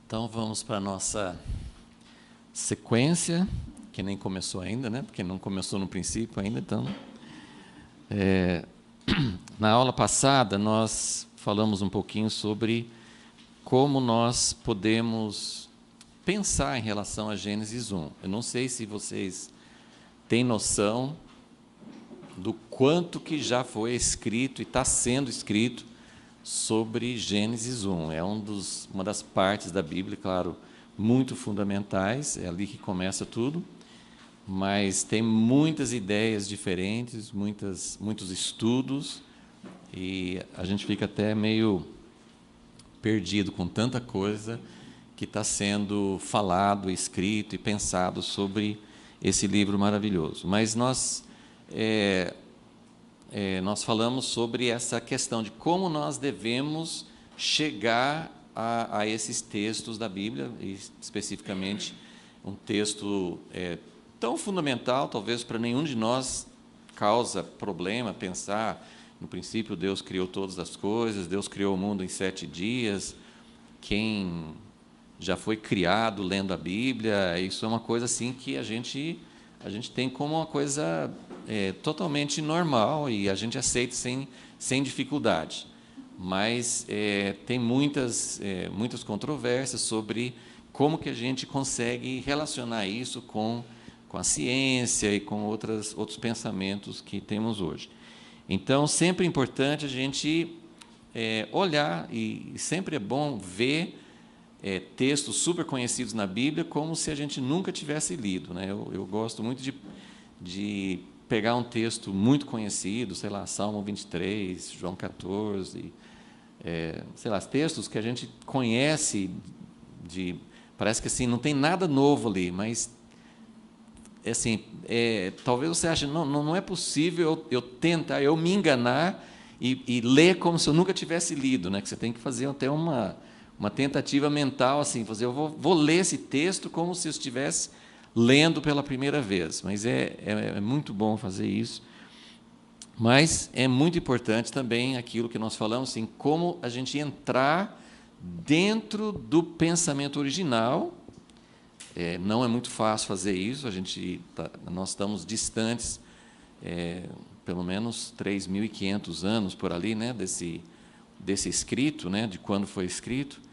Então vamos para a nossa sequência, que nem começou ainda, né? Porque não começou no princípio ainda. Então, na aula passada nós falamos um pouquinho sobre como nós podemos pensar em relação a Gênesis 1. Eu não sei se vocês têm noção do quanto que já foi escrito e está sendo escrito sobre Gênesis 1. É uma das partes da Bíblia, claro, muito fundamentais, é ali que começa tudo, mas tem muitas ideias diferentes, muitos estudos, e a gente fica até meio perdido com tanta coisa que está sendo falado, escrito e pensado sobre esse livro maravilhoso. Mas nós falamos sobre essa questão de como nós devemos chegar a esses textos da Bíblia, e especificamente um texto tão fundamental, talvez para nenhum de nós causa problema pensar, no princípio Deus criou todas as coisas, Deus criou o mundo em 7 dias, quem já foi criado lendo a Bíblia, isso é uma coisa assim que a gente tem como uma coisa totalmente normal e a gente aceita sem dificuldade. Mas tem muitas controvérsias sobre como que a gente consegue relacionar isso com a ciência e com outros pensamentos que temos hoje. Então, sempre é importante a gente olhar, e sempre é bom ver textos super conhecidos na Bíblia como se a gente nunca tivesse lido, né? Eu gosto muito de pegar um texto muito conhecido, sei lá, Salmo 23, João 14, sei lá, textos que a gente conhece, parece que assim, não tem nada novo ali, mas assim, talvez você ache, não é possível eu tentar, eu me enganar e ler como se eu nunca tivesse lido, né? Que você tem que fazer até uma tentativa mental, assim, eu vou ler esse texto como se eu estivesse lendo pela primeira vez, mas é muito bom fazer isso. Mas é muito importante também aquilo que nós falamos, assim, como a gente entrar dentro do pensamento original. Não é muito fácil fazer isso, nós estamos distantes, pelo menos 3.500 anos por ali, né, desse escrito, né, de quando foi escrito.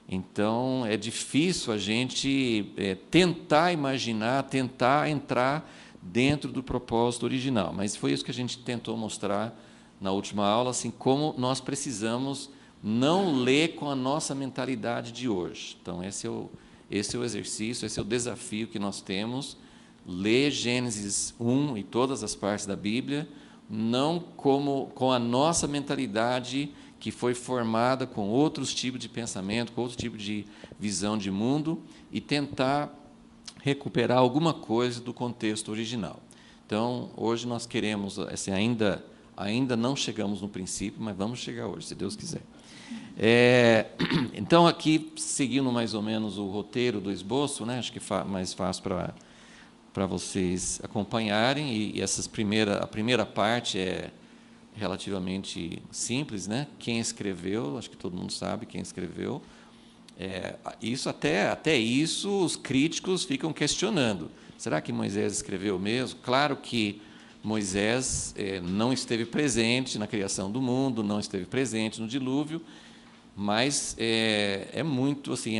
Então, é difícil a gente tentar imaginar, tentar entrar dentro do propósito original. Mas foi isso que a gente tentou mostrar na última aula, assim, como nós precisamos não ler com a nossa mentalidade de hoje. Então, esse é o exercício, esse é o desafio que nós temos, ler Gênesis 1 e todas as partes da Bíblia, não com a nossa mentalidade que foi formada com outros tipos de pensamento, com outro tipo de visão de mundo, e tentar recuperar alguma coisa do contexto original. Então, hoje nós queremos, assim, ainda não chegamos no princípio, mas vamos chegar hoje, se Deus quiser. Então, aqui, seguindo mais ou menos o roteiro do esboço, né, acho que mais fácil para vocês acompanharem, e a primeira parte é relativamente simples, né? Quem escreveu, acho que todo mundo sabe quem escreveu. Isso até isso os críticos ficam questionando. Será que Moisés escreveu mesmo? Claro que Moisés não esteve presente na criação do mundo, não esteve presente no dilúvio, mas é muito assim,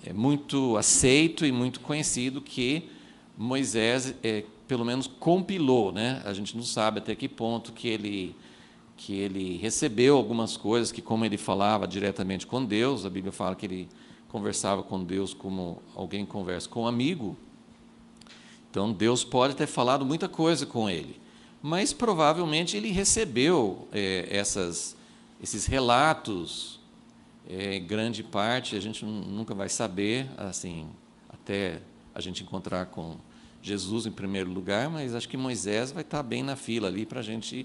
é muito aceito e muito conhecido que Moisés pelo menos compilou, né? A gente não sabe até que ponto que ele recebeu algumas coisas, que como ele falava diretamente com Deus, a Bíblia fala que ele conversava com Deus como alguém conversa com um amigo. Então, Deus pode ter falado muita coisa com ele, mas provavelmente ele recebeu esses relatos, grande parte, a gente nunca vai saber, assim, até a gente encontrar com Jesus em primeiro lugar, mas acho que Moisés vai estar bem na fila ali para a gente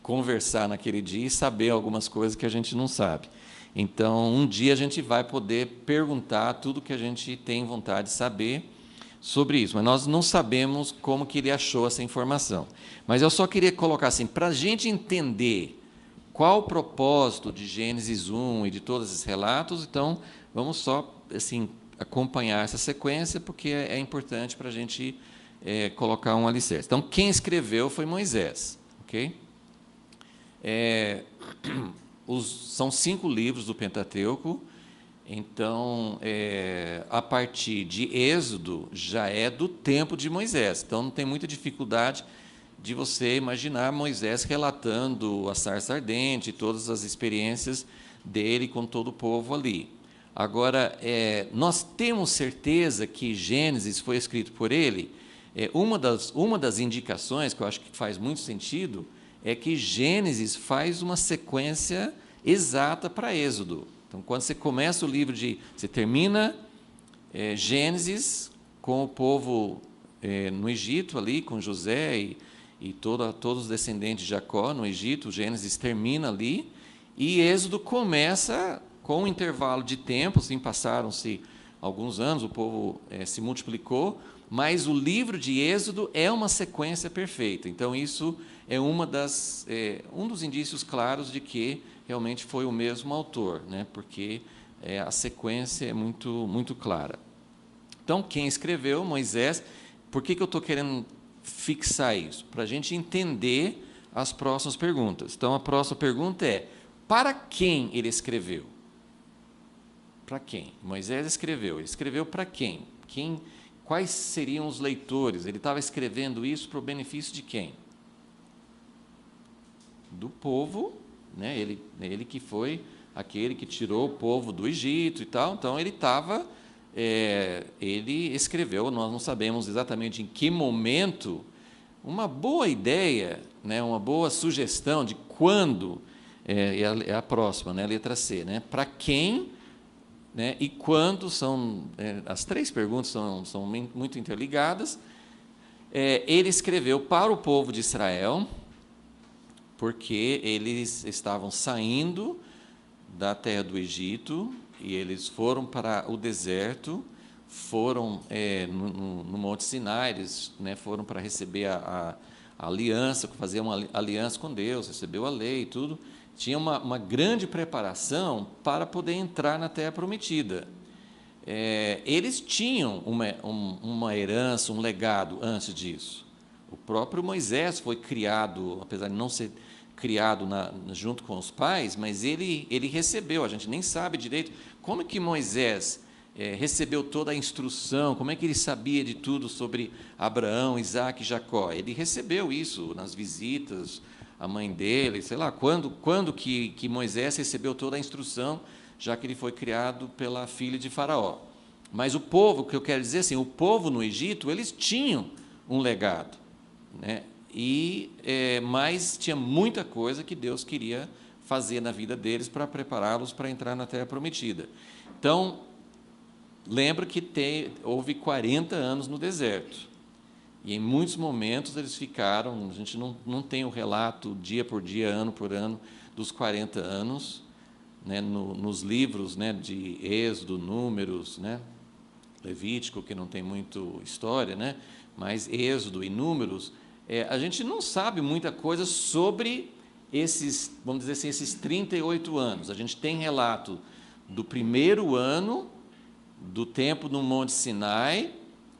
conversar naquele dia e saber algumas coisas que a gente não sabe. Então, um dia a gente vai poder perguntar tudo que a gente tem vontade de saber sobre isso, mas nós não sabemos como que ele achou essa informação. Mas eu só queria colocar assim, para a gente entender qual o propósito de Gênesis 1 e de todos esses relatos, então Vamos só assim acompanhar essa sequência, porque é importante para a gente colocar um alicerce. Então, quem escreveu foi Moisés, ok? São 5 livros do Pentateuco. Então, a partir de Êxodo, já é do tempo de Moisés. Então, não tem muita dificuldade de você imaginar Moisés relatando a sarça ardente, todas as experiências dele com todo o povo ali. Agora, nós temos certeza que Gênesis foi escrito por ele? Uma das indicações, que eu acho que faz muito sentido, é que Gênesis faz uma sequência exata para Êxodo. Então, quando você começa o livro você termina Gênesis com o povo no Egito, ali, com José e todos os descendentes de Jacó no Egito. Gênesis termina ali, e Êxodo começa com um intervalo de tempo, assim, passaram-se alguns anos, o povo se multiplicou, mas o livro de Êxodo é uma sequência perfeita. Então, isso é um dos indícios claros de que realmente foi o mesmo autor, né? Porque a sequência é muito, muito clara. Então, quem escreveu? Moisés. Por que eu estou querendo fixar isso? Para a gente entender as próximas perguntas. Então, a próxima pergunta é: para quem ele escreveu? Para quem? Moisés escreveu. Ele escreveu para quem? Quais seriam os leitores? Ele estava escrevendo isso para o benefício de quem? Do povo, né? Ele que foi aquele que tirou o povo do Egito e tal. Então, ele escreveu, nós não sabemos exatamente em que momento. Uma boa ideia, né? Uma boa sugestão de quando, é a próxima, né? A letra C, né? Para quem, né, e quando são, as 3 perguntas são muito interligadas. Ele escreveu para o povo de Israel, porque eles estavam saindo da terra do Egito e eles foram para o deserto, foram no Monte Sinai, eles, né, foram para receber a aliança, fazer uma aliança com Deus, recebeu a lei e tudo. Tinha uma grande preparação para poder entrar na Terra Prometida. Eles tinham uma herança, um legado antes disso. O próprio Moisés foi criado, apesar de não ser criado junto com os pais, mas ele recebeu, a gente nem sabe direito como é que Moisés recebeu toda a instrução, como é que ele sabia de tudo sobre Abraão, Isaac e Jacó. Ele recebeu isso nas visitas, a mãe dele, sei lá, quando que Moisés recebeu toda a instrução, já que ele foi criado pela filha de Faraó. Mas o povo, o que eu quero dizer assim, o povo no Egito, eles tinham um legado, né? Mas tinha muita coisa que Deus queria fazer na vida deles para prepará-los para entrar na Terra Prometida. Então, lembra que houve 40 anos no deserto. E em muitos momentos eles ficaram, a gente não tem o relato dia por dia, ano por ano, dos 40 anos, né, nos livros, né, de Êxodo, Números, né, Levítico, que não tem muito história, né, mas Êxodo e Números, a gente não sabe muita coisa sobre esses, vamos dizer assim, esses 38 anos. A gente tem relato do primeiro ano, do tempo no Monte Sinai.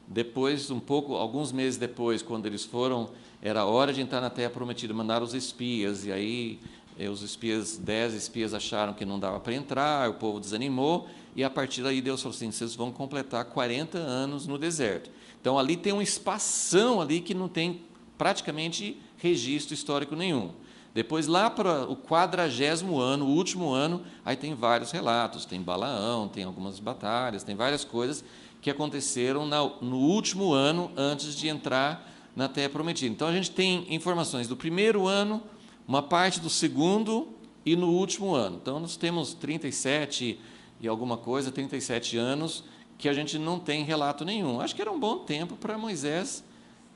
Depois, alguns meses depois, quando eles foram, era hora de entrar na Terra Prometida, mandaram os espias, e aí 10 espias acharam que não dava para entrar, o povo desanimou, e a partir daí Deus falou assim: vocês vão completar 40 anos no deserto. Então, ali tem um espação ali que não tem praticamente registro histórico nenhum. Depois, lá para o 40º ano, o último ano, aí tem vários relatos, tem Balaão, tem algumas batalhas, tem várias coisas que aconteceram no último ano, antes de entrar na Terra Prometida. Então, a gente tem informações do primeiro ano, uma parte do segundo e no último ano. Então, nós temos 37 e alguma coisa, 37 anos, que a gente não tem relato nenhum. Acho que era um bom tempo para Moisés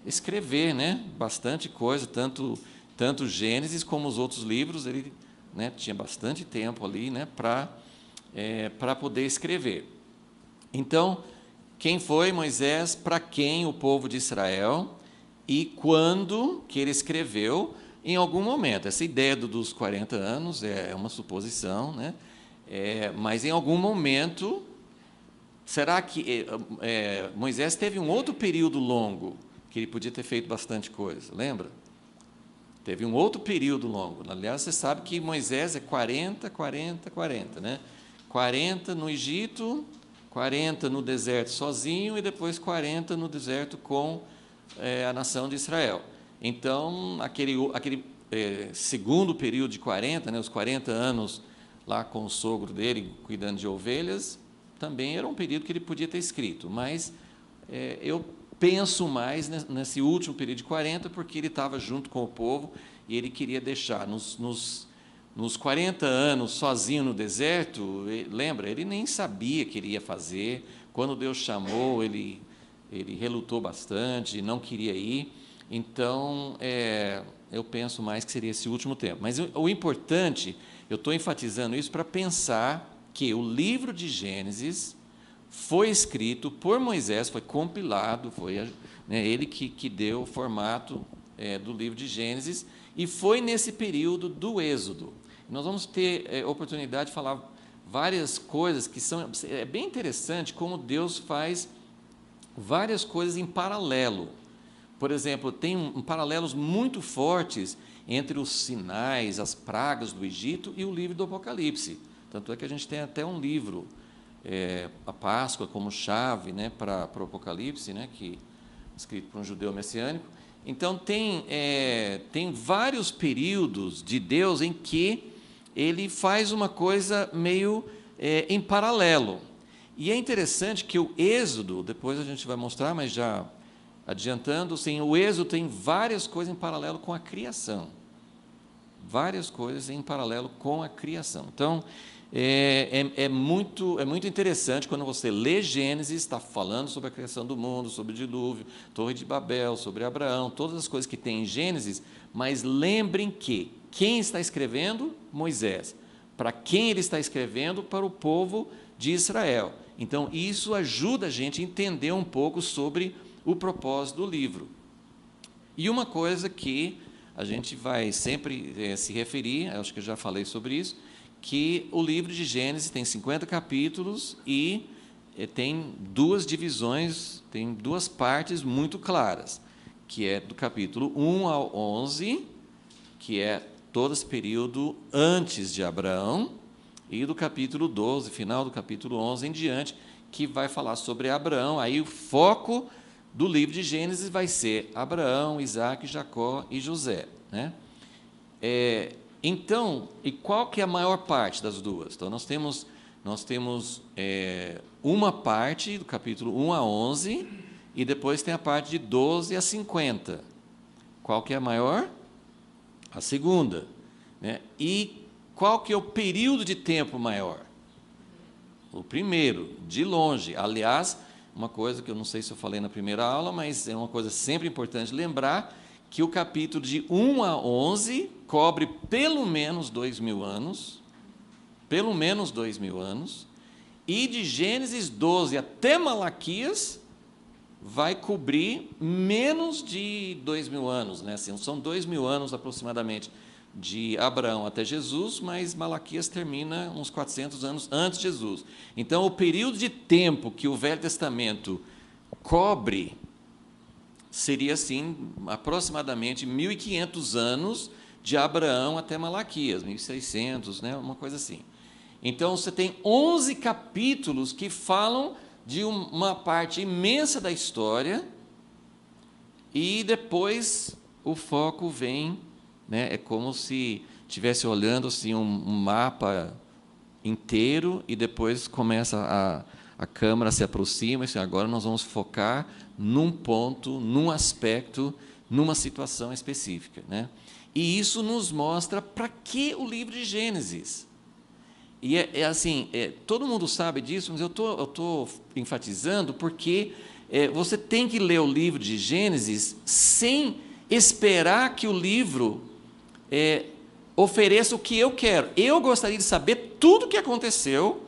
escrever, né? Bastante coisa, tanto Gênesis como os outros livros, ele, né, tinha bastante tempo ali, né, para poder escrever. Então, quem foi Moisés? Para quem o povo de Israel? E quando que ele escreveu? Em algum momento. Essa ideia dos 40 anos é uma suposição, né? Mas em algum momento será que Moisés teve um outro período longo, que ele podia ter feito bastante coisa, lembra? Teve um outro período longo. Aliás, você sabe que Moisés é 40, 40, 40, né? 40 no Egito, 40 no deserto sozinho e depois 40 no deserto com a nação de Israel. Então, aquele segundo período de 40, né, os 40 anos lá com o sogro dele, cuidando de ovelhas, também era um período que ele podia ter escrito, mas eu penso mais nesse último período de 40, porque ele estava junto com o povo e ele queria deixar nos 40 anos sozinho no deserto. Lembra, ele nem sabia que ele ia fazer. Quando Deus chamou, ele relutou bastante, não queria ir. Então, eu penso mais que seria esse último tempo. Mas o importante, eu estou enfatizando isso para pensar que o livro de Gênesis foi escrito por Moisés, foi compilado, foi ele que deu o formato do livro de Gênesis, e foi nesse período do Êxodo. Nós vamos ter oportunidade de falar várias coisas que são... É bem interessante como Deus faz várias coisas em paralelo. Por exemplo, tem paralelos muito fortes entre os sinais, as pragas do Egito e o livro do Apocalipse. Tanto é que a gente tem até um livro, a Páscoa como chave, né, para o Apocalipse, né, escrito por um judeu messiânico. Então, tem vários períodos de Deus em que ele faz uma coisa meio em paralelo. E é interessante que o Êxodo, depois a gente vai mostrar, mas já adiantando, sim, o Êxodo tem várias coisas em paralelo com a criação. Várias coisas em paralelo com a criação. Então, é muito interessante quando você lê Gênesis, está falando sobre a criação do mundo, sobre o dilúvio, Torre de Babel, sobre Abraão, todas as coisas que tem em Gênesis, mas lembrem que quem está escrevendo? Moisés. Para quem ele está escrevendo? Para o povo de Israel. Então, isso ajuda a gente a entender um pouco sobre o propósito do livro. E uma coisa que a gente vai sempre se referir, acho que eu já falei sobre isso, que o livro de Gênesis tem 50 capítulos e tem duas divisões, tem duas partes muito claras, que é do capítulo 1 ao 11, que é todo esse período antes de Abraão, e do capítulo 12, final do capítulo 11 em diante, que vai falar sobre Abraão. Aí o foco do livro de Gênesis vai ser Abraão, Isaac, Jacó e José, né? Então, e qual que é a maior parte das duas? Então, nós temos uma parte do capítulo 1 a 11, e depois tem a parte de 12 a 50. Qual que é a maior? A segunda, né? E qual que é o período de tempo maior? O primeiro, de longe. Aliás, uma coisa que eu não sei se eu falei na primeira aula, mas é uma coisa sempre importante lembrar, que o capítulo de 1 a 11 cobre pelo menos 2.000 anos, e de Gênesis 12 até Malaquias vai cobrir menos de 2.000 anos, né? Assim, são 2.000 anos aproximadamente de Abraão até Jesus, mas Malaquias termina uns 400 anos antes de Jesus. Então, o período de tempo que o Velho Testamento cobre seria, assim, aproximadamente 1.500 anos de Abraão até Malaquias, 1.600, né? Uma coisa assim. Então, você tem 11 capítulos que falam de uma parte imensa da história, e depois o foco vem, né? É como se estivesse olhando assim, um mapa inteiro, e depois começa a câmera se aproxima, e assim, agora nós vamos focar num ponto, num aspecto, numa situação específica, né? E isso nos mostra para que o livro de Gênesis. E assim, todo mundo sabe disso, mas eu estou enfatizando porque você tem que ler o livro de Gênesis sem esperar que o livro ofereça o que eu quero. Eu gostaria de saber tudo o que aconteceu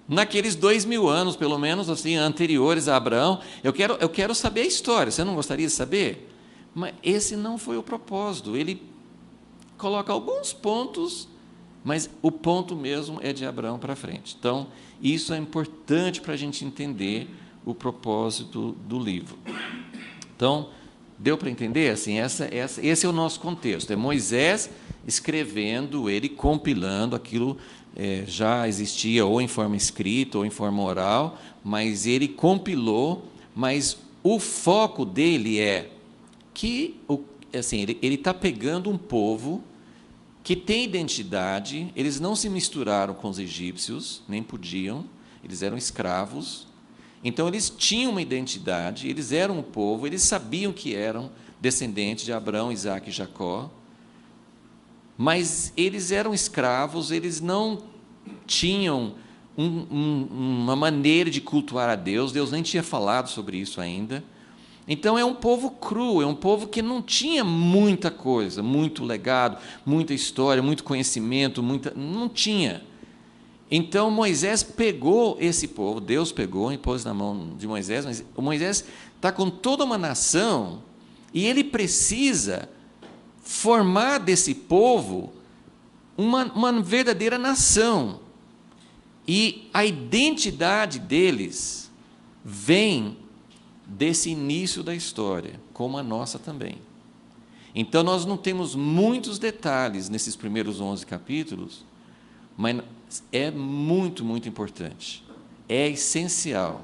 naqueles 2.000 anos, pelo menos, assim, anteriores a Abraão. Eu quero saber a história. Você não gostaria de saber? Mas esse não foi o propósito. Ele coloca alguns pontos mas o ponto mesmo é de Abraão para frente. Então, isso é importante para a gente entender o propósito do livro. Então, deu para entender? Assim, esse é o nosso contexto. É Moisés escrevendo, ele compilando aquilo, já existia ou em forma escrita ou em forma oral, mas ele compilou, mas o foco dele é que, assim, ele está pegando um povo que tem identidade, eles não se misturaram com os egípcios, nem podiam, eles eram escravos, então eles tinham uma identidade, eles eram um povo, eles sabiam que eram descendentes de Abraão, Isaque e Jacó, mas eles eram escravos, eles não tinham uma maneira de cultuar a Deus, Deus nem tinha falado sobre isso ainda. Então é um povo cru, é um povo que não tinha muita coisa, muito legado, muita história, muito conhecimento, não tinha. Então Moisés pegou esse povo, Deus pegou e pôs na mão de Moisés, mas Moisés está com toda uma nação e ele precisa formar desse povo uma verdadeira nação. E a identidade deles vem desse início da história, como a nossa também. Então, nós não temos muitos detalhes nesses primeiros 11 capítulos, mas é muito, muito importante. É essencial.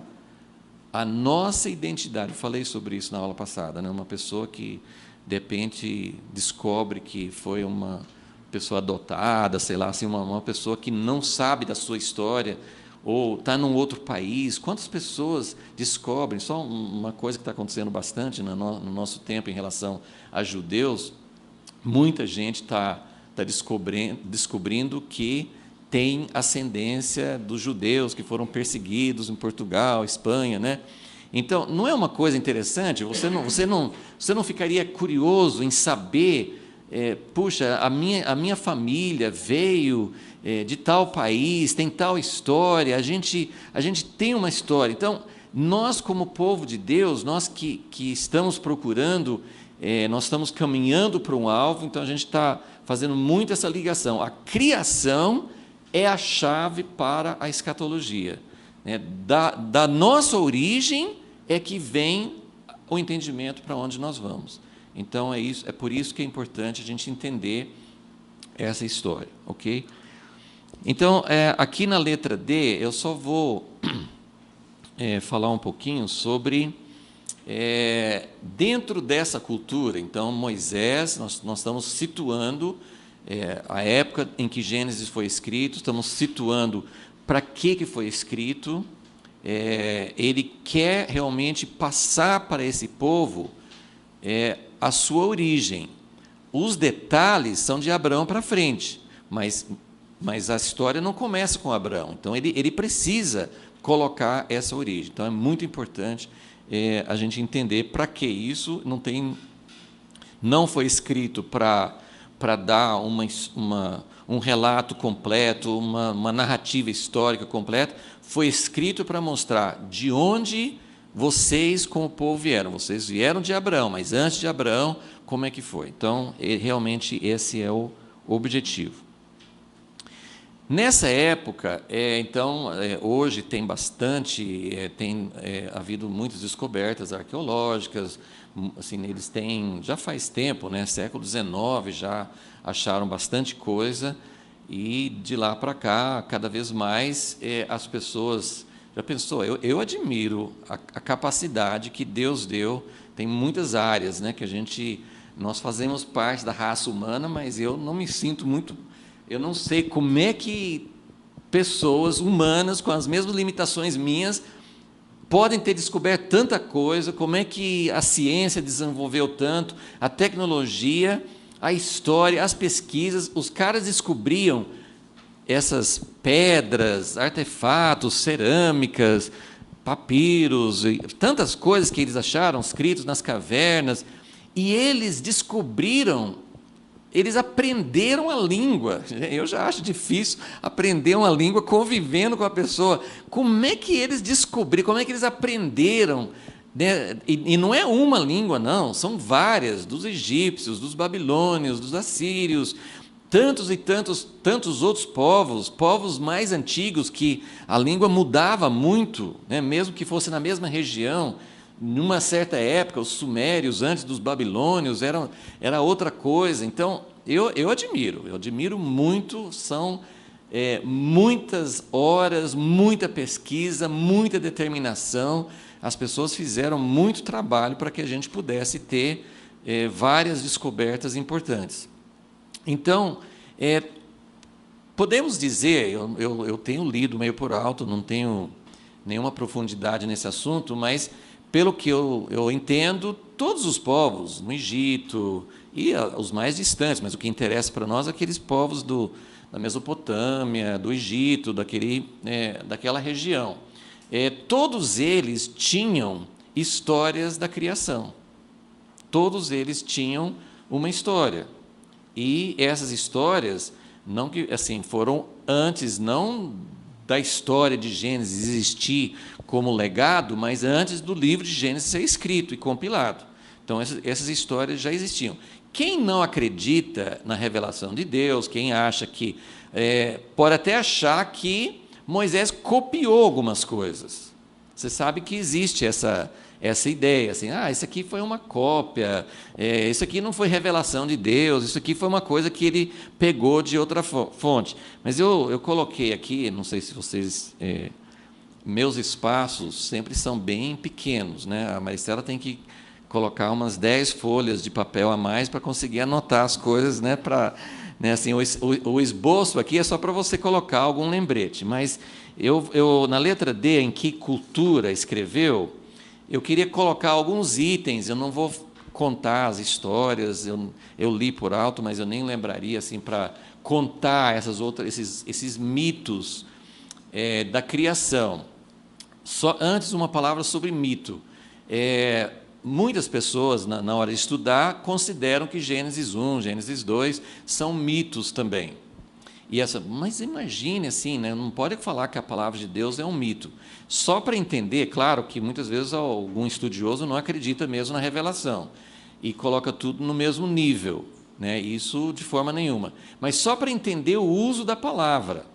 A nossa identidade, eu falei sobre isso na aula passada, né? Uma pessoa que, de repente, descobre que foi uma pessoa adotada, sei lá, assim, uma pessoa que não sabe da sua história, ou está num outro país. Quantas pessoas descobrem? Só uma coisa que está acontecendo bastante no nosso tempo em relação a judeus, muita gente está descobrindo que tem ascendência dos judeus que foram perseguidos em Portugal, Espanha, né? Então, não é uma coisa interessante? Você não ficaria curioso em saber, puxa, a minha família veio de tal país, tem tal história, a gente tem uma história. Então, nós como povo de Deus, nós que estamos procurando, nós estamos caminhando para um alvo, então a gente está fazendo muito essa ligação. A criação é a chave para a escatologia. Né? Da nossa origem é que vem o entendimento para onde nós vamos. Então, é por isso que é importante a gente entender essa história, ok? Então, aqui na letra D, eu só vou falar um pouquinho sobre, dentro dessa cultura, então, Moisés, nós estamos situando a época em que Gênesis foi escrito, estamos situando para que foi escrito, ele quer realmente passar para esse povo a sua origem. Os detalhes são de Abraão para frente, mas a história não começa com Abraão, então ele precisa colocar essa origem. Então é muito importante a gente entender para que isso. Não foi escrito para dar um relato completo, uma narrativa histórica completa, foi escrito para mostrar de onde vocês, como povo, vieram. Vocês vieram de Abraão, mas antes de Abraão, como é que foi? Então, realmente, esse é o objetivo. Nessa época, hoje tem bastante, tem havido muitas descobertas arqueológicas, assim, eles têm, já faz tempo, né, século XIX, já acharam bastante coisa, e de lá para cá, cada vez mais, as pessoas... Já pensou? Eu admiro a capacidade que Deus deu. Tem muitas áreas, né, que nós fazemos parte da raça humana, mas eu não me sinto muito... Eu não sei como é que pessoas humanas, com as mesmas limitações minhas, podem ter descoberto tanta coisa, como é que a ciência desenvolveu tanto, a tecnologia, a história, as pesquisas. Os caras descobriam essas pedras, artefatos, cerâmicas, papiros, tantas coisas que eles acharam escritos nas cavernas, e eles descobriram, eles aprenderam a língua. Eu já acho difícil aprender uma língua convivendo com a pessoa. Como é que eles descobriram, como é que eles aprenderam? Né? E não é uma língua, não, são várias, dos egípcios, dos babilônios, dos assírios. tantos e tantos outros povos mais antigos, que a língua mudava muito, né? Mesmo que fosse na mesma região, numa certa época, os sumérios, antes dos babilônios, era outra coisa. Então, eu admiro muito, são muitas horas, muita pesquisa, muita determinação. As pessoas fizeram muito trabalho para que a gente pudesse ter várias descobertas importantes. Então, podemos dizer, eu tenho lido meio por alto, não tenho nenhuma profundidade nesse assunto, mas, pelo que eu entendo, todos os povos, no Egito, e os mais distantes, mas o que interessa para nós é aqueles povos da Mesopotâmia, do Egito, daquela região. Todos eles tinham histórias da criação. Todos eles tinham uma história. E essas histórias não que assim foram antes, não da história de Gênesis existir como legado, mas antes do livro de Gênesis ser escrito e compilado. Então, essas histórias já existiam. Quem não acredita na revelação de Deus, quem acha que pode até achar que Moisés copiou algumas coisas. Você sabe que existe essa ideia, assim, isso aqui foi uma cópia, isso aqui não foi revelação de Deus, isso aqui foi uma coisa que ele pegou de outra fonte. Mas eu coloquei aqui, não sei se vocês... meus espaços sempre são bem pequenos, né? A Maricela tem que colocar umas 10 folhas de papel a mais para conseguir anotar as coisas, né? Assim, o esboço aqui é só para você colocar algum lembrete, mas na letra D, em que cultura escreveu, eu queria colocar alguns itens. Eu não vou contar as histórias, eu li por alto, mas eu nem lembraria assim para contar esses mitos da criação. Só antes, uma palavra sobre mito. Muitas pessoas, na hora de estudar, consideram que Gênesis 1, Gênesis 2 são mitos também. Mas imagine assim, né? Não pode falar que a palavra de Deus é um mito. Só para entender, claro que muitas vezes algum estudioso não acredita mesmo na revelação e coloca tudo no mesmo nível, né? Isso de forma nenhuma. Mas só para entender o uso da palavra.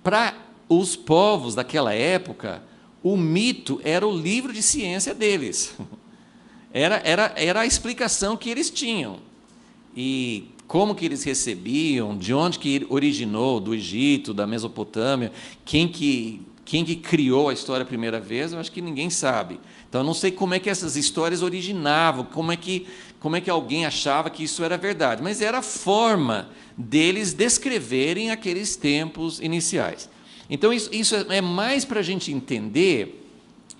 Para os povos daquela época, o mito era o livro de ciência deles. Era a explicação que eles tinham. E como que eles recebiam, de onde que originou, do Egito, da Mesopotâmia, quem que criou a história a primeira vez, eu acho que ninguém sabe. Então, eu não sei como é que essas histórias originavam, como é que alguém achava que isso era verdade, mas era a forma deles descreverem aqueles tempos iniciais. Então, isso é mais para a gente entender.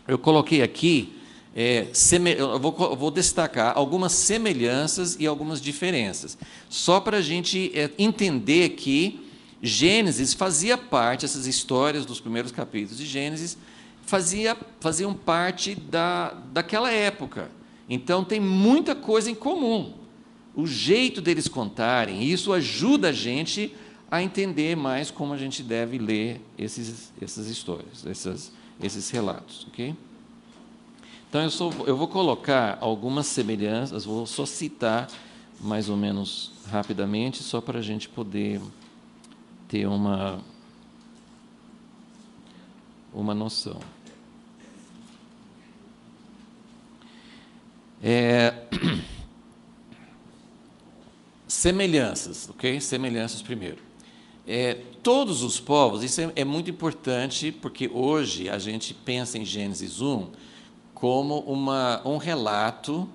Eu coloquei aqui, eu vou destacar algumas semelhanças e algumas diferenças, só para a gente entender que Gênesis fazia parte, essas histórias dos primeiros capítulos de Gênesis faziam parte daquela época. Então, tem muita coisa em comum. O jeito deles contarem, isso ajuda a gente a entender mais como a gente deve ler essas histórias, esses relatos, ok? Então, eu vou colocar algumas semelhanças, vou só citar mais ou menos rapidamente, só para a gente poder ter uma noção. Semelhanças, ok? Semelhanças primeiro. Todos os povos, isso é muito importante, porque hoje a gente pensa em Gênesis 1 como um relato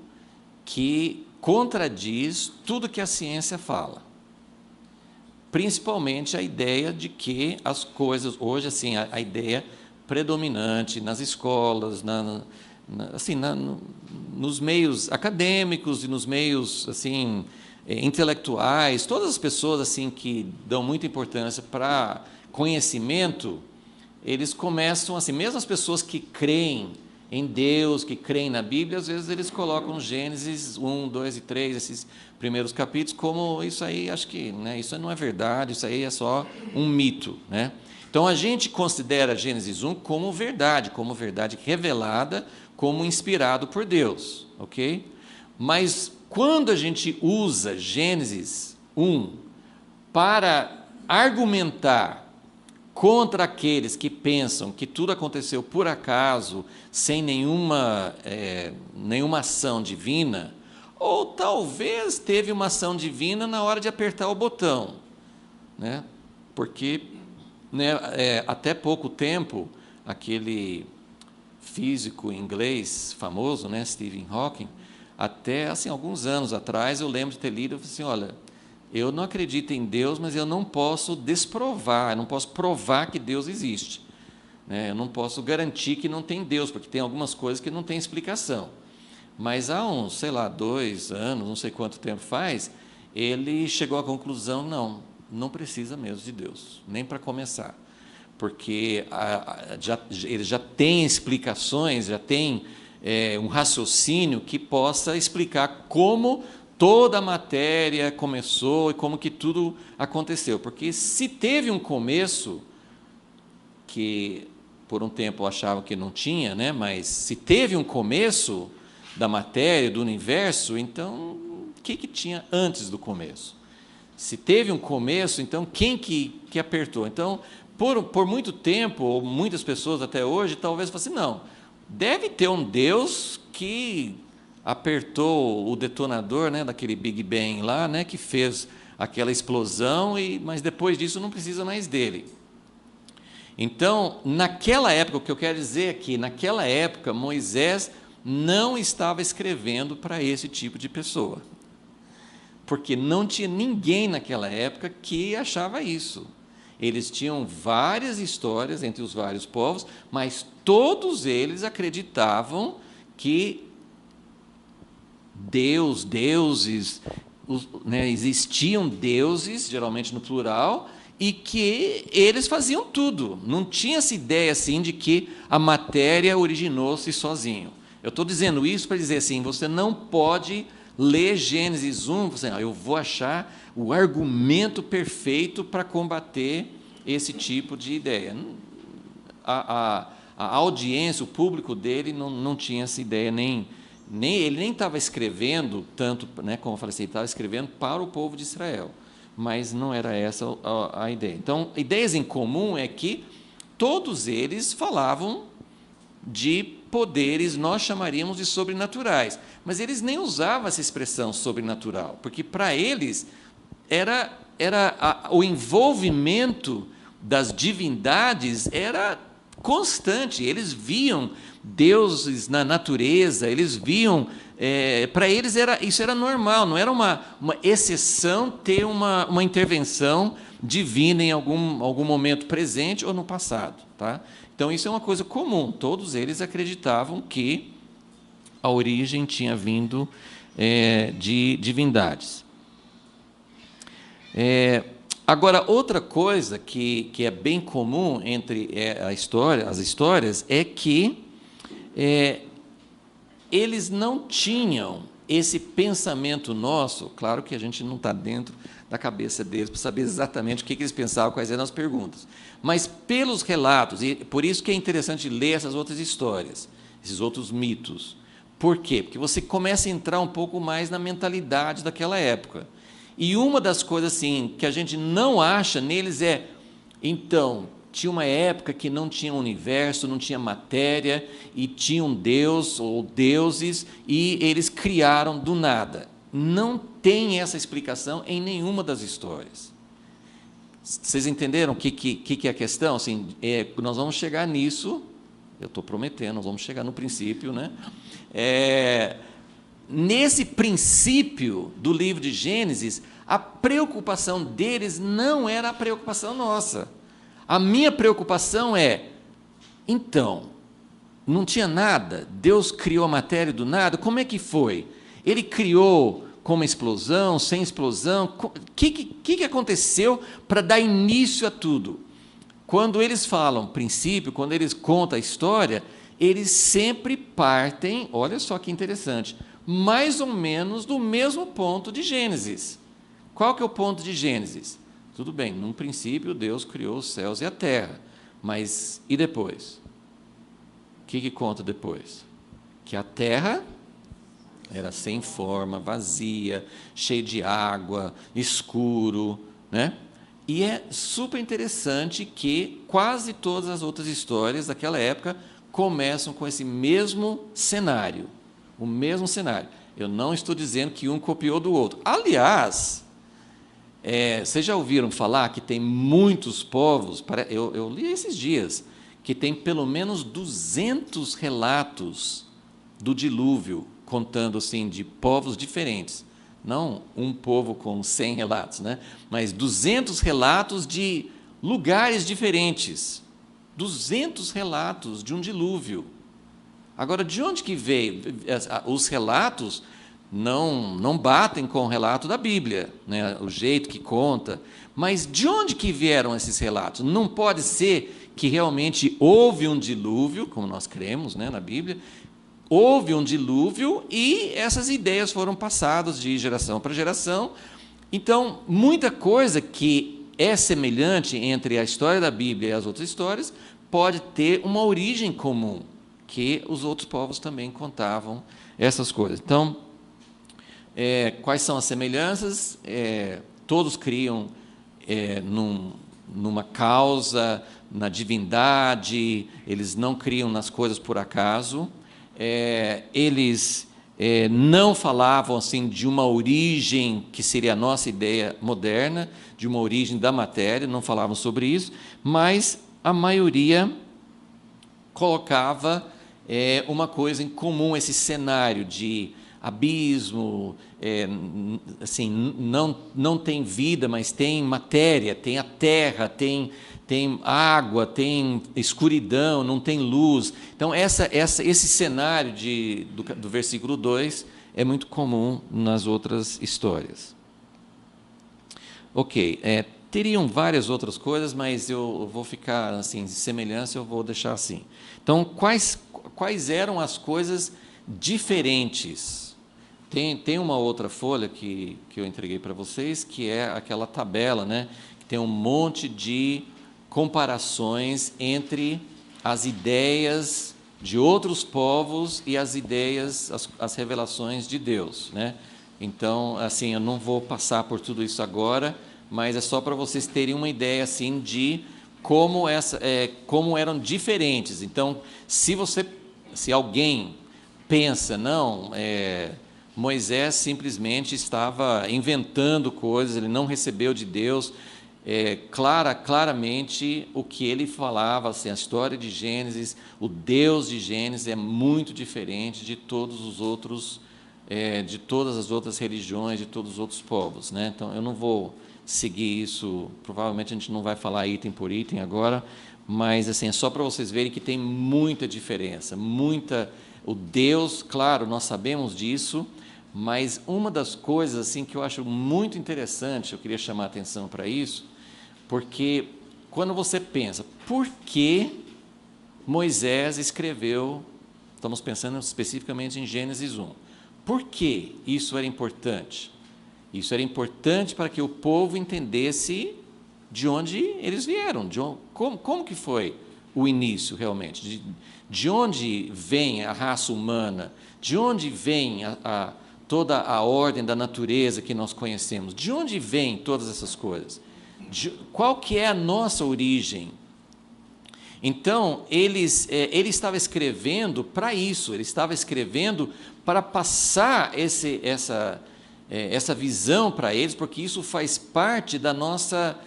que contradiz tudo que a ciência fala. Principalmente a ideia de que as coisas, hoje, assim, a ideia predominante nas escolas, nos meios acadêmicos e nos meios assim, intelectuais, todas as pessoas assim, que dão muita importância para conhecimento, eles começam assim, mesmo as pessoas que creem em Deus, que creem na Bíblia, às vezes eles colocam Gênesis 1, 2 e 3, esses primeiros capítulos, como isso aí, acho que, né, isso não é verdade, isso aí é só um mito, né? Então, a gente considera Gênesis 1 como verdade revelada, como inspirado por Deus, ok? Mas, quando a gente usa Gênesis 1 para argumentar contra aqueles que pensam que tudo aconteceu por acaso, sem nenhuma ação divina, ou talvez teve uma ação divina na hora de apertar o botão, né? Porque, né, até pouco tempo, aquele físico inglês famoso, né, Stephen Hawking, até assim, alguns anos atrás, eu lembro de ter lido, eu falei assim, olha, eu não acredito em Deus, mas eu não posso desprovar, eu não posso provar que Deus existe, né? Eu não posso garantir que não tem Deus, porque tem algumas coisas que não tem explicação. Mas há uns, sei lá, 2 anos, não sei quanto tempo faz, ele chegou à conclusão, não precisa mesmo de Deus, nem para começar, porque ele já tem explicações, já tem um raciocínio que possa explicar como toda a matéria começou e como que tudo aconteceu. Porque se teve um começo, que por um tempo eu achava que não tinha, né? Mas se teve um começo da matéria, do universo, então o que tinha antes do começo? Se teve um começo, então quem que apertou? Então, por muito tempo, ou muitas pessoas até hoje, talvez falem assim, não, deve ter um Deus que apertou o detonador, né, daquele Big Bang lá, né, que fez aquela explosão, mas depois disso não precisa mais dele. Então, naquela época, o que eu quero dizer é que, naquela época, Moisés não estava escrevendo para esse tipo de pessoa, porque não tinha ninguém naquela época que achava isso. Eles tinham várias histórias entre os vários povos, mas todos eles acreditavam que deuses, né, existiam deuses, geralmente no plural, e que eles faziam tudo. Não tinha essa ideia assim de que a matéria originou-se sozinho. Eu estou dizendo isso para dizer assim, você não pode ler Gênesis 1, você, eu vou achar o argumento perfeito para combater esse tipo de ideia. A audiência, o público dele não tinha essa ideia, ele nem estava escrevendo tanto, né, como eu falei assim, ele estava escrevendo para o povo de Israel, mas não era essa a ideia. Então, ideias em comum é que todos eles falavam de poderes, nós chamaríamos de sobrenaturais, mas eles nem usavam essa expressão sobrenatural, porque para eles era o envolvimento das divindades era constante, eles viam deuses na natureza, eles viam, para eles isso era normal, não era uma exceção ter uma intervenção divina em algum momento presente ou no passado, tá? Então isso é uma coisa comum, todos eles acreditavam que a origem tinha vindo de divindades. Agora, outra coisa que é bem comum entre as histórias é que eles não tinham esse pensamento nosso, claro que a gente não está dentro da cabeça deles para saber exatamente o que eles pensavam, quais eram as perguntas, mas pelos relatos, e por isso que é interessante ler essas outras histórias, esses outros mitos. Por quê? Porque você começa a entrar um pouco mais na mentalidade daquela época. E uma das coisas assim, que a gente não acha neles então, tinha uma época que não tinha universo, não tinha matéria, e tinha um Deus ou deuses, e eles criaram do nada. Não tem essa explicação em nenhuma das histórias. Vocês entenderam o que é a questão? Assim, nós vamos chegar nisso, eu estou prometendo, nós vamos chegar no princípio, né? Nesse princípio do livro de Gênesis, a preocupação deles não era a preocupação nossa. A minha preocupação então, não tinha nada, Deus criou a matéria do nada, como é que foi? Ele criou com uma explosão, sem explosão? O que aconteceu para dar início a tudo? Quando eles falam princípio, quando eles contam a história, eles sempre partem, olha só que interessante, mais ou menos do mesmo ponto de Gênesis. Qual que é o ponto de Gênesis? Tudo bem, num princípio Deus criou os céus e a terra, mas e depois? O que conta depois? Que a terra era sem forma, vazia, cheia de água, escuro, né? E é super interessante que quase todas as outras histórias daquela época começam com esse mesmo cenário, o mesmo cenário. Eu não estou dizendo que um copiou do outro. Aliás, vocês já ouviram falar que tem muitos povos, eu li esses dias, que tem pelo menos 200 relatos do dilúvio, contando assim, de povos diferentes. Não um povo com 100 relatos, né? Mas 200 relatos de lugares diferentes. 200 relatos de um dilúvio. Agora, de onde que veio? Os relatos não batem com o relato da Bíblia, né? O jeito que conta. Mas de onde que vieram esses relatos? Não pode ser que realmente houve um dilúvio, como nós cremos, né, na Bíblia. Houve um dilúvio e essas ideias foram passadas de geração para geração. Então, muita coisa que é semelhante entre a história da Bíblia e as outras histórias pode ter uma origem comum, que os outros povos também contavam essas coisas. Então, quais são as semelhanças? Todos criam numa causa, na divindade, eles não criam nas coisas por acaso. Eles não falavam assim de uma origem que seria a nossa ideia moderna, de uma origem da matéria, não falavam sobre isso, mas a maioria colocava uma coisa em comum, esse cenário de abismo, assim, não tem vida, mas tem matéria, tem a terra, tem água, tem escuridão, não tem luz. Então, esse cenário do versículo 2 é muito comum nas outras histórias. Ok, teriam várias outras coisas, mas eu vou ficar assim, de semelhança, eu vou deixar assim. Então, quais eram as coisas diferentes? Tem uma outra folha que eu entreguei para vocês, que é aquela tabela, né? Que tem um monte de comparações entre as ideias de outros povos e as ideias, as revelações de Deus, né? Então, assim, eu não vou passar por tudo isso agora, mas é só para vocês terem uma ideia assim de como eram diferentes. Então, se alguém pensa, não, Moisés simplesmente estava inventando coisas, ele não recebeu de Deus, claramente o que ele falava, assim, a história de Gênesis, o Deus de Gênesis é muito diferente de todos os outros, de todas as outras religiões, de todos os outros povos, né? Então, eu não vou seguir isso, provavelmente a gente não vai falar item por item agora, mas assim, é só para vocês verem que tem muita diferença, o Deus, claro, nós sabemos disso, mas uma das coisas assim que eu acho muito interessante, eu queria chamar a atenção para isso, porque quando você pensa, por que Moisés escreveu, estamos pensando especificamente em Gênesis 1, por que isso era importante? Isso era importante para que o povo entendesse de onde eles vieram, como que foi o início realmente, de onde vem a raça humana, de onde vem toda a ordem da natureza que nós conhecemos, de onde vêm todas essas coisas, qual que é a nossa origem. Então, ele estava escrevendo para isso, ele estava escrevendo para passar essa visão para eles, porque isso faz parte da nossa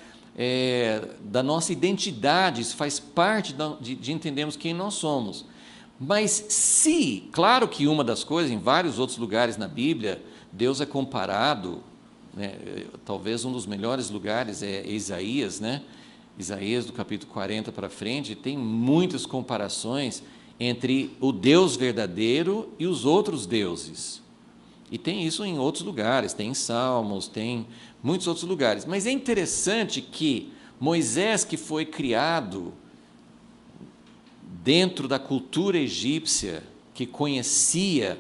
identidade, isso faz parte de entendermos quem nós somos. Mas claro que uma das coisas, em vários outros lugares na Bíblia, Deus é comparado, né, talvez um dos melhores lugares é Isaías, né? Isaías do capítulo 40 para frente, tem muitas comparações entre o Deus verdadeiro e os outros deuses. E tem isso em outros lugares, tem em Salmos, tem muitos outros lugares. Mas é interessante que Moisés, que foi criado dentro da cultura egípcia, que conhecia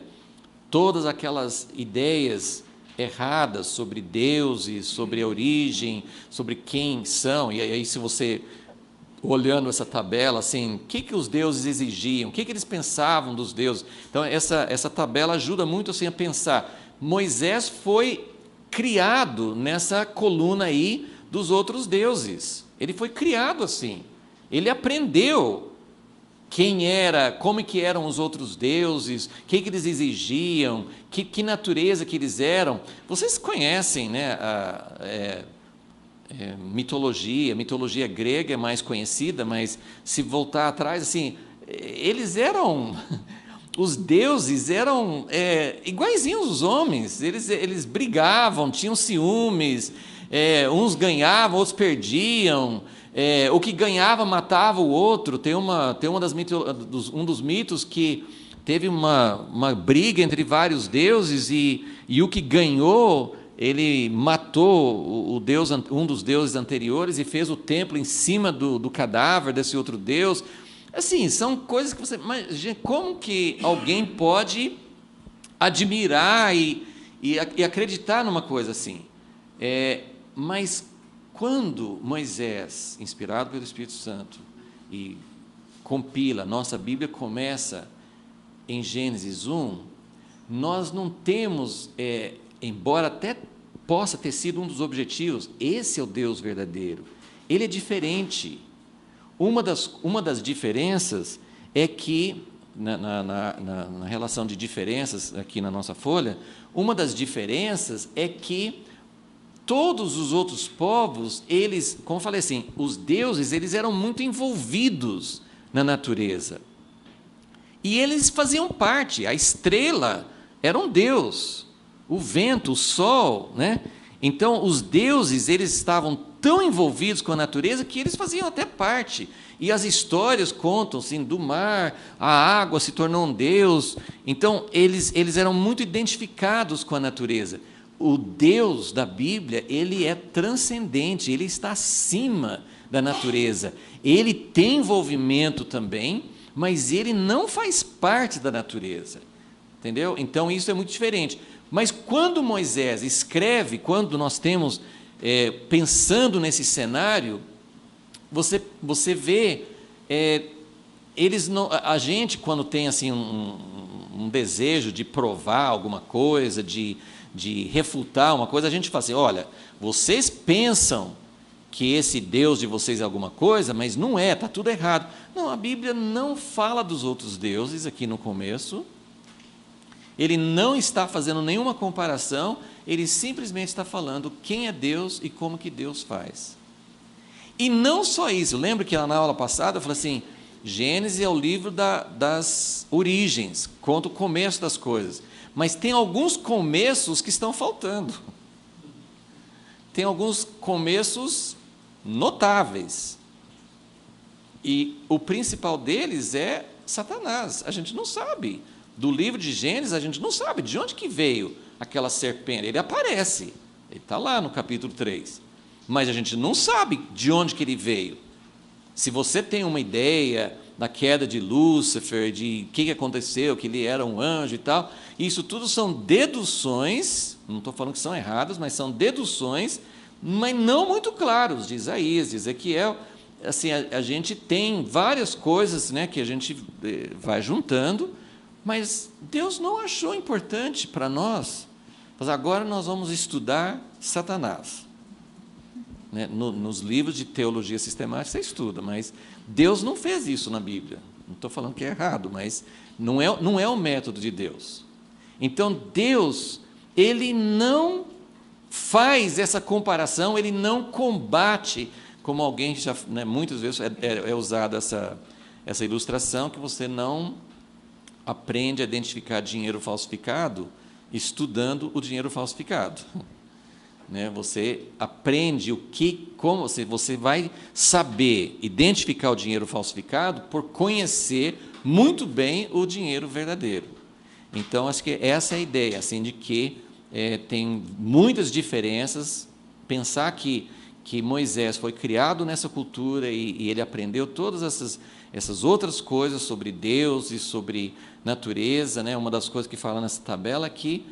todas aquelas ideias erradas sobre Deus e sobre a origem, sobre quem são, e aí se você, olhando essa tabela, assim, o que os deuses exigiam, o que eles pensavam dos deuses, então essa tabela ajuda muito assim a pensar, Moisés foi criado nessa coluna aí dos outros deuses. Ele foi criado assim. Ele aprendeu quem era, como que eram os outros deuses, o que eles exigiam, que natureza que eles eram. Vocês conhecem, né, a mitologia grega é mais conhecida, mas se voltar atrás, assim, eles eram, os deuses eram iguaizinhos os homens, eles brigavam, tinham ciúmes, uns ganhavam, outros perdiam, o que ganhava matava o outro. Tem um dos mitos que teve uma briga entre vários deuses e o que ganhou, ele matou um dos deuses anteriores e fez o templo em cima do cadáver desse outro deus. Assim, são coisas que você... Mas, gente, como que alguém pode admirar e acreditar numa coisa assim? Mas quando Moisés, inspirado pelo Espírito Santo, e compila, nossa Bíblia começa em Gênesis 1, nós não temos, embora até possa ter sido um dos objetivos, esse é o Deus verdadeiro, ele é diferente. Uma das diferenças é que, na relação de diferenças aqui na nossa folha, uma das diferenças é que todos os outros povos, eles, como eu falei assim, os deuses, eles eram muito envolvidos na natureza. E eles faziam parte, a estrela era um deus, o vento, o sol, né? Então, os deuses, eles estavam tão envolvidos com a natureza que eles faziam até parte. E as histórias contam, assim, do mar, a água se tornou um deus. Então, eles eram muito identificados com a natureza. O Deus da Bíblia, ele é transcendente, ele está acima da natureza. Ele tem envolvimento também, mas ele não faz parte da natureza. Entendeu? Então, isso é muito diferente. Mas quando Moisés escreve, quando nós temos, pensando nesse cenário, você vê, a gente, quando tem assim, um desejo de provar alguma coisa, de refutar uma coisa, a gente fala assim, olha, vocês pensam que esse Deus de vocês é alguma coisa, mas não é, está tudo errado. Não, a Bíblia não fala dos outros deuses aqui no começo, ele não está fazendo nenhuma comparação, ele simplesmente está falando quem é Deus e como que Deus faz. E não só isso, lembra que na aula passada eu falei assim, Gênesis é o livro das origens, conta o começo das coisas, mas tem alguns começos que estão faltando. Tem alguns começos notáveis. E o principal deles é Satanás. A gente não sabe. Do livro de Gênesis, a gente não sabe de onde que veio aquela serpente. Ele aparece, ele está lá no capítulo 3. Mas a gente não sabe de onde que ele veio. Se você tem uma ideia da queda de Lúcifer, de o que aconteceu, que ele era um anjo e tal, isso tudo são deduções, não estou falando que são erradas, mas são deduções, mas não muito claros, de Isaías, de Ezequiel. Assim, a gente tem várias coisas, né, que a gente vai juntando, mas Deus não achou importante para nós. Mas agora nós vamos estudar Satanás. Né? Nos livros de teologia sistemática você estuda, mas Deus não fez isso na Bíblia. Não estou falando que é errado, mas não é o método de Deus. Então, Deus, ele não faz essa comparação, ele não combate, como alguém já, né, muitas vezes é usada essa ilustração, que você não aprende a identificar dinheiro falsificado estudando o dinheiro falsificado. Né? Você aprende como você vai saber identificar o dinheiro falsificado por conhecer muito bem o dinheiro verdadeiro. Então, acho que essa é a ideia, assim, de que tem muitas diferenças. Pensar que Moisés foi criado nessa cultura e ele aprendeu todas essas outras coisas sobre Deus e sobre natureza, né? Uma das coisas que fala nessa tabela é que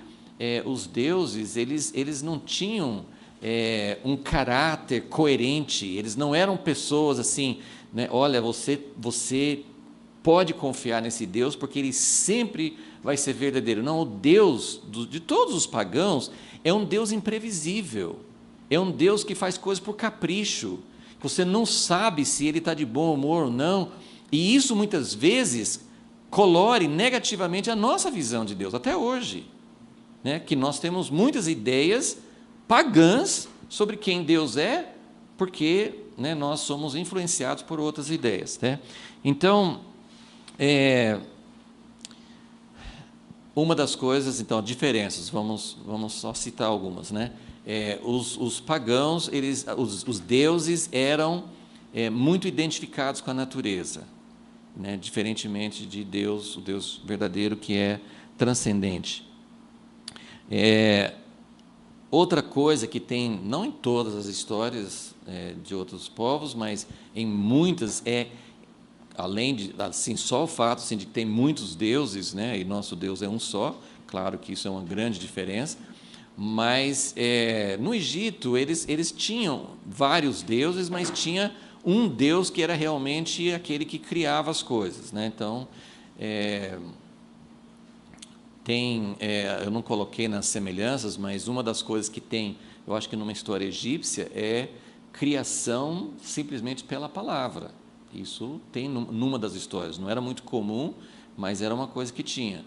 os deuses, eles não tinham um caráter coerente, eles não eram pessoas assim, né? Olha, você pode confiar nesse Deus porque ele sempre vai ser verdadeiro. Não, o Deus de todos os pagãos é um Deus imprevisível. É um Deus que faz coisas por capricho. Você não sabe se Ele está de bom humor ou não. E isso, muitas vezes, colore negativamente a nossa visão de Deus, até hoje. Né? Que nós temos muitas ideias pagãs sobre quem Deus é, porque, né, nós somos influenciados por outras ideias. Né? Então, uma das coisas, então, diferenças, vamos só citar algumas, né? Os pagãos, os deuses eram muito identificados com a natureza, né? Diferentemente de Deus, o Deus verdadeiro, que é transcendente. Outra coisa que tem, não em todas as histórias de outros povos, mas em muitas, além de, assim, só o fato assim, de que tem muitos deuses, né, e nosso Deus é um só, claro que isso é uma grande diferença, mas no Egito eles tinham vários deuses, mas tinha um Deus que era realmente aquele que criava as coisas, né? Então, eu não coloquei nas semelhanças, mas uma das coisas que tem, eu acho que numa história egípcia, é criação simplesmente pela palavra. Isso tem numa das histórias, não era muito comum, mas era uma coisa que tinha.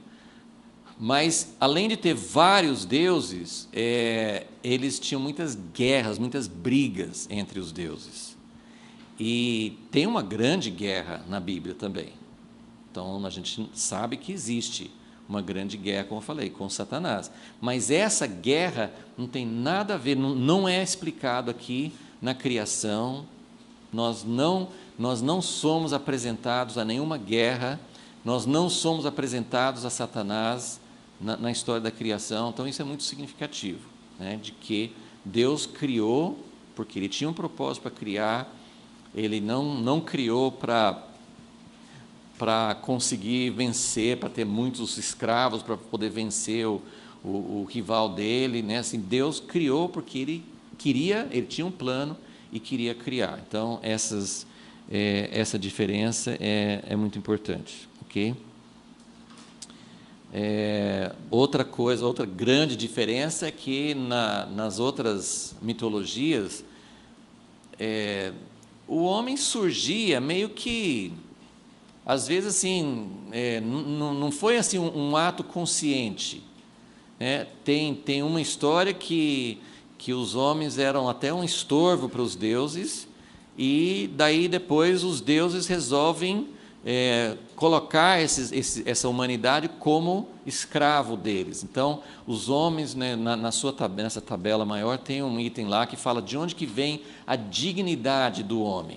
Mas, além de ter vários deuses, eles tinham muitas guerras, muitas brigas entre os deuses. E tem uma grande guerra na Bíblia também. Então, a gente sabe que existe uma grande guerra, como eu falei, com Satanás. Mas essa guerra não tem nada a ver, não é explicado aqui na criação. Nós não somos apresentados a nenhuma guerra, nós não somos apresentados a Satanás na história da criação. Então, isso é muito significativo, né, de que Deus criou, porque Ele tinha um propósito para criar, Ele não criou para conseguir vencer, para ter muitos escravos, para poder vencer o rival dele, né? Assim, Deus criou porque Ele tinha um plano e queria criar. Então, essa diferença é muito importante, ok? Outra grande diferença é que nas outras mitologias, o homem surgia meio que, às vezes, assim, não foi assim um ato consciente, né? Tem uma história que os homens eram até um estorvo para os deuses, e daí depois os deuses resolvem colocar essa humanidade como escravo deles. Então, os homens, né, nessa tabela maior, tem um item lá que fala de onde que vem a dignidade do homem.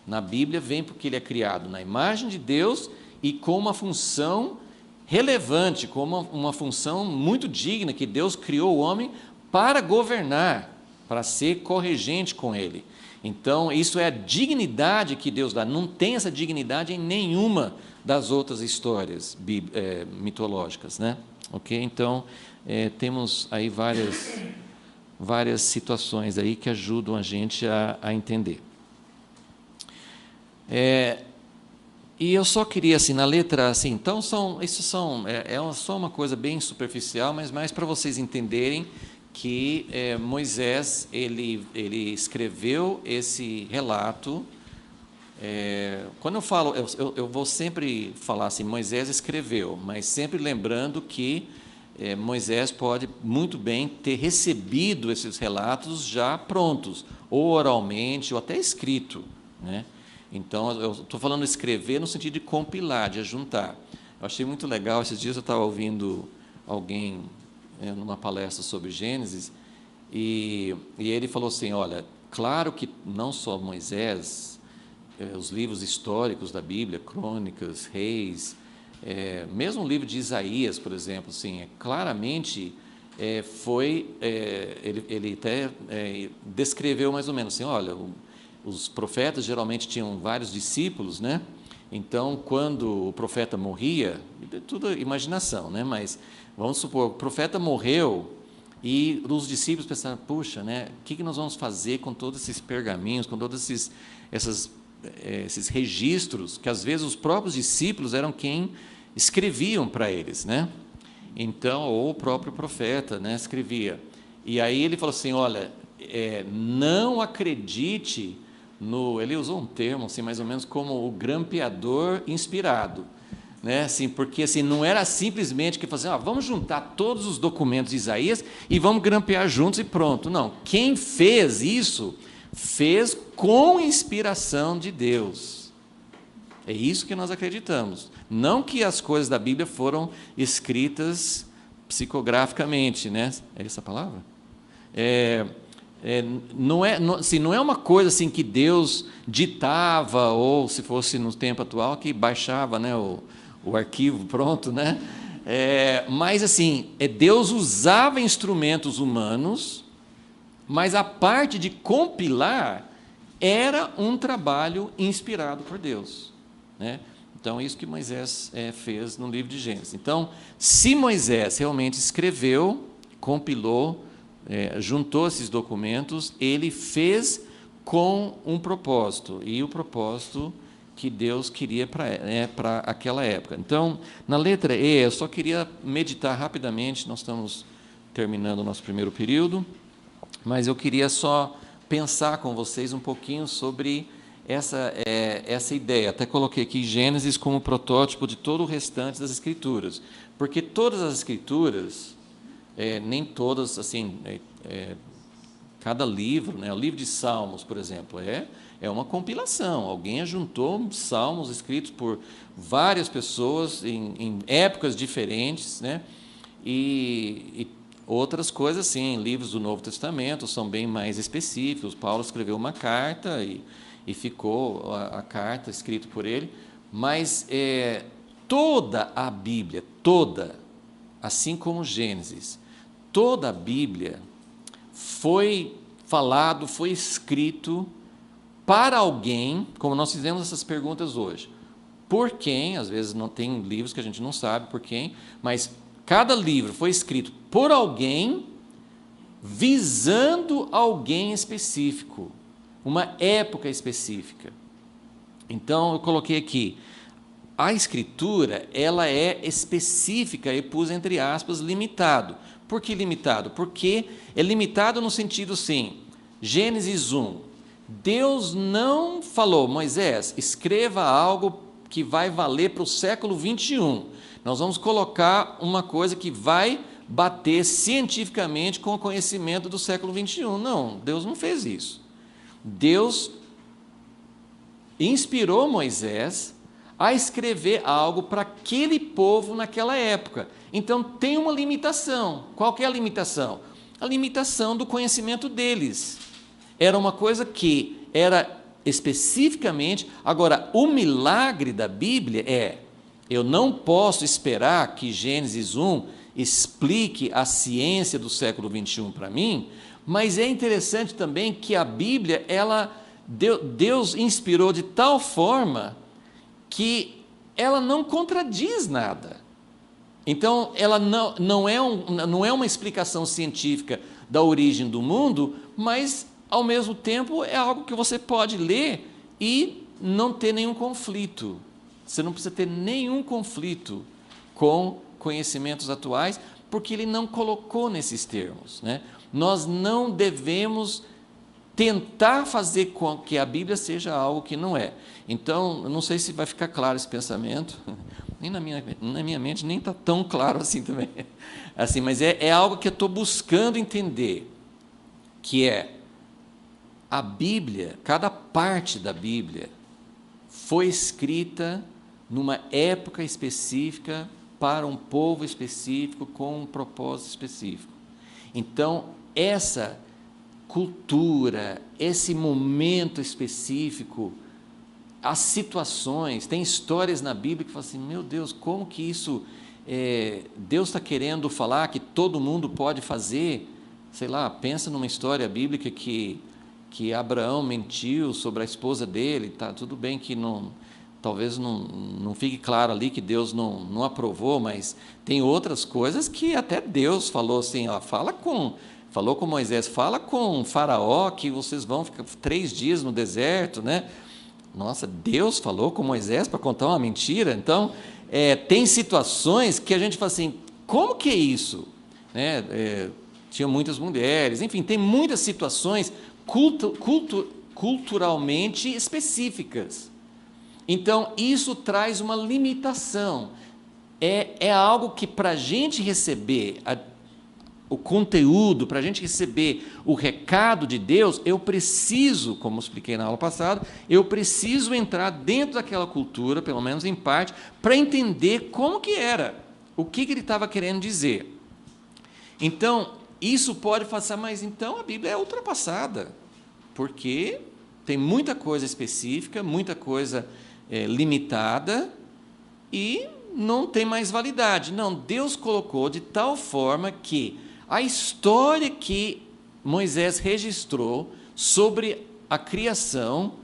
Na Bíblia vem porque ele é criado na imagem de Deus e com uma função relevante, com uma função muito digna, que Deus criou o homem para governar, para ser corregente com ele. Então, isso é a dignidade que Deus dá. Não tem essa dignidade em nenhuma das outras histórias mitológicas, né? Ok? Então, temos aí várias situações aí que ajudam a gente a entender. E eu só queria, assim, na letra, assim, então, só uma coisa bem superficial, mas mais para vocês entenderem que Moisés, ele escreveu esse relato. Quando eu falo, eu vou sempre falar assim, Moisés escreveu, mas sempre lembrando que Moisés pode muito bem ter recebido esses relatos já prontos, ou oralmente, ou até escrito, né? Então, eu estou falando escrever no sentido de compilar, de ajuntar. Eu achei muito legal, esses dias eu estava ouvindo alguém numa palestra sobre Gênesis, e ele falou assim, olha, claro que não só Moisés, os livros históricos da Bíblia, Crônicas, Reis, mesmo o livro de Isaías, por exemplo, assim, claramente ele até descreveu mais ou menos assim, olha, os profetas geralmente tinham vários discípulos, né? Então, quando o profeta morria, tudo imaginação, né? Mas vamos supor, o profeta morreu e os discípulos pensaram, puxa, né? O que nós vamos fazer com todos esses pergaminhos, com todos esses registros, que às vezes os próprios discípulos eram quem escreviam para eles, né? Então, ou o próprio profeta, né, escrevia. E aí ele falou assim, olha, não acredite no... Ele usou um termo, assim, mais ou menos como o grampeador inspirado. Né? Assim, porque assim, não era simplesmente que fazer, vamos juntar todos os documentos de Isaías e vamos grampear juntos e pronto. Não, quem fez isso, fez com inspiração de Deus. É isso que nós acreditamos. Não que as coisas da Bíblia foram escritas psicograficamente, né? É essa a palavra? Não é uma coisa assim que Deus ditava, ou se fosse no tempo atual, que baixava, né, o arquivo pronto, né? Mas assim, Deus usava instrumentos humanos, mas a parte de compilar era um trabalho inspirado por Deus, né? Então, isso que Moisés fez no livro de Gênesis. Então, se Moisés realmente escreveu, compilou, juntou esses documentos, ele fez com um propósito, e o propósito que Deus queria para aquela época. Então, na letra E, eu só queria meditar rapidamente, nós estamos terminando o nosso primeiro período, mas eu queria só pensar com vocês um pouquinho sobre essa ideia. Até coloquei aqui Gênesis como protótipo de todo o restante das Escrituras, porque todas as Escrituras, nem todas, assim, cada livro, né, o livro de Salmos, por exemplo, é uma compilação. Alguém ajuntou salmos escritos por várias pessoas em épocas diferentes, né, e outras coisas, sim, livros do Novo Testamento são bem mais específicos. Paulo escreveu uma carta e ficou a carta escrita por ele, mas toda a Bíblia, assim como Gênesis, toda a Bíblia foi falado, foi escrito para alguém, como nós fizemos essas perguntas hoje. Por quem? Às vezes não tem livros que a gente não sabe por quem, mas cada livro foi escrito por alguém, visando alguém específico, uma época específica. Então, eu coloquei aqui, a Escritura, ela é específica, e pus entre aspas, limitado. Por que limitado? Porque é limitado no sentido, sim, Gênesis 1, Deus não falou, Moisés, escreva algo que vai valer para o século 21. Nós vamos colocar uma coisa que vai bater cientificamente com o conhecimento do século 21. Não, Deus não fez isso. Deus inspirou Moisés a escrever algo para aquele povo naquela época. Então, tem uma limitação. Qual que é a limitação? A limitação do conhecimento deles. Era uma coisa que era especificamente... Agora, o milagre da Bíblia eu não posso esperar que Gênesis 1 explique a ciência do século 21 para mim, mas é interessante também que a Bíblia, Deus inspirou de tal forma que ela não contradiz nada. Então, ela não é uma explicação científica da origem do mundo, mas, ao mesmo tempo, é algo que você pode ler e não ter nenhum conflito. Você não precisa ter nenhum conflito com conhecimentos atuais, porque ele não colocou nesses termos, né? Nós não devemos tentar fazer com que a Bíblia seja algo que não é. Então, eu não sei se vai ficar claro esse pensamento, nem na minha mente nem está tão claro assim também. Assim, mas é algo que eu estou buscando entender, que a Bíblia, cada parte da Bíblia foi escrita numa época específica, para um povo específico, com um propósito específico. Então, essa cultura, esse momento específico, as situações, tem histórias na Bíblia que falam assim, meu Deus, como que isso, Deus está querendo falar que todo mundo pode fazer, sei lá, pensa numa história bíblica que Abraão mentiu sobre a esposa dele, tá, tudo bem que talvez não fique claro ali que Deus não aprovou, mas tem outras coisas que até Deus falou assim, falou com Moisés, fala com Faraó que vocês vão ficar 3 dias no deserto, né? Nossa, Deus falou com Moisés para contar uma mentira? Então, tem situações que a gente fala assim, como que é isso? tinha muitas mulheres, enfim, tem muitas situações culturalmente específicas. Então, isso traz uma limitação. É algo que, para a gente receber o conteúdo, para a gente receber o recado de Deus, eu preciso, como expliquei na aula passada, eu preciso entrar dentro daquela cultura, pelo menos em parte, para entender como que era, o que ele estava querendo dizer. Então, isso pode passar, mas então a Bíblia é ultrapassada, porque tem muita coisa específica, muita coisa limitada, e não tem mais validade. Não, Deus colocou de tal forma que a história que Moisés registrou sobre a criação,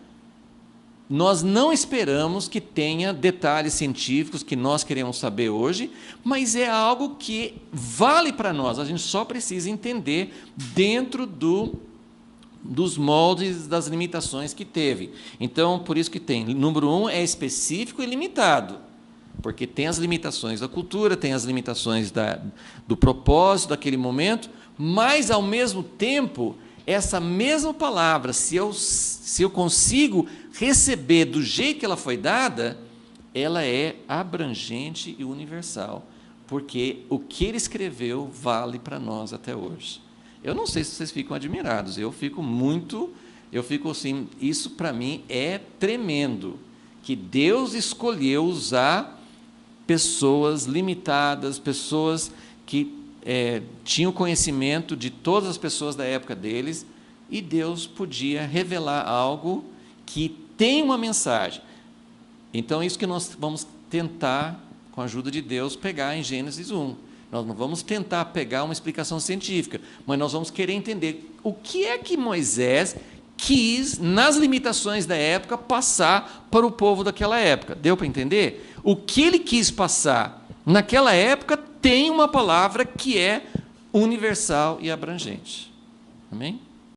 nós não esperamos que tenha detalhes científicos que nós queremos saber hoje, mas é algo que vale para nós, a gente só precisa entender dentro dos moldes, das limitações que teve. Então, por isso que tem, número 1 é específico e limitado, porque tem as limitações da cultura, tem as limitações do propósito daquele momento, mas, ao mesmo tempo, essa mesma palavra, se eu consigo receber do jeito que ela foi dada, ela é abrangente e universal, porque o que ele escreveu vale para nós até hoje. Eu não sei se vocês ficam admirados, eu fico assim, isso para mim é tremendo, que Deus escolheu usar pessoas limitadas, pessoas que tinham conhecimento de todas as pessoas da época deles, e Deus podia revelar algo que tem uma mensagem. Então, isso que nós vamos tentar, com a ajuda de Deus, pegar em Gênesis 1. Nós não vamos tentar pegar uma explicação científica, mas nós vamos querer entender o que é que Moisés quis, nas limitações da época, passar para o povo daquela época. Deu para entender? O que ele quis passar naquela época tem uma palavra que é universal e abrangente. Amém?